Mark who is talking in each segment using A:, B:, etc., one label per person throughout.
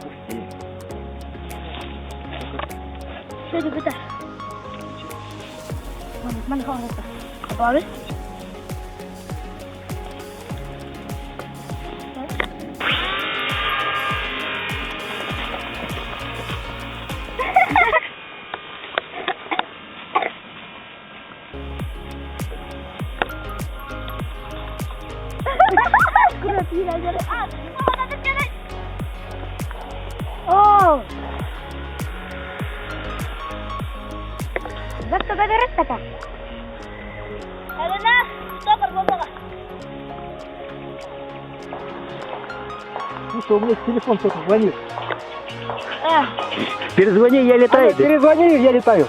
A: Пусти.
B: Что это беда? Mana kau rasa? Apa habis? Kurang tidak jadi. Mana jadi? Oh. Betul betul kata. Алена, что пробовала?
A: Слушай, у меня телефон кто-то звонит.
C: Перезвони, я летаю.
A: Перезвони, я летаю.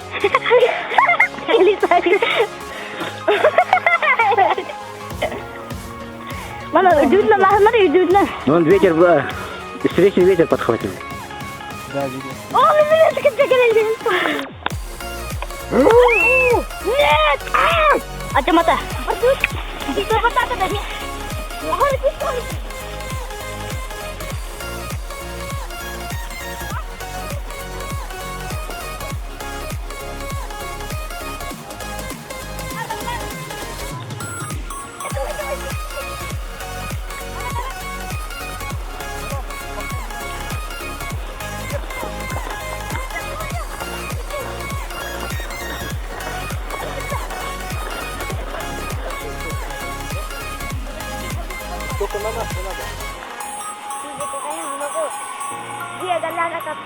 B: Летаю. Мама, удивительно, смотри, удивительно.
C: Вон ветер, встречный ветер подхватил.
A: Да, видел.
B: О, меня закачали. Нет! Kacamata. Aduh. Itu apa tadi? Oh, itu.
A: Только на нас не надо.
B: Dia galang kat.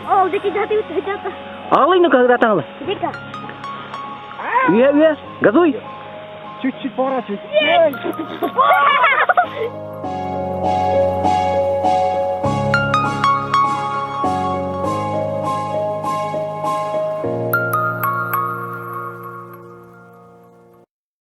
B: Oh, dia tidak tahu.
C: Алый, ну как datang lah.
B: Дика.
C: Iya, газуй.
A: Чуть-чуть поворачивай.
B: Нет!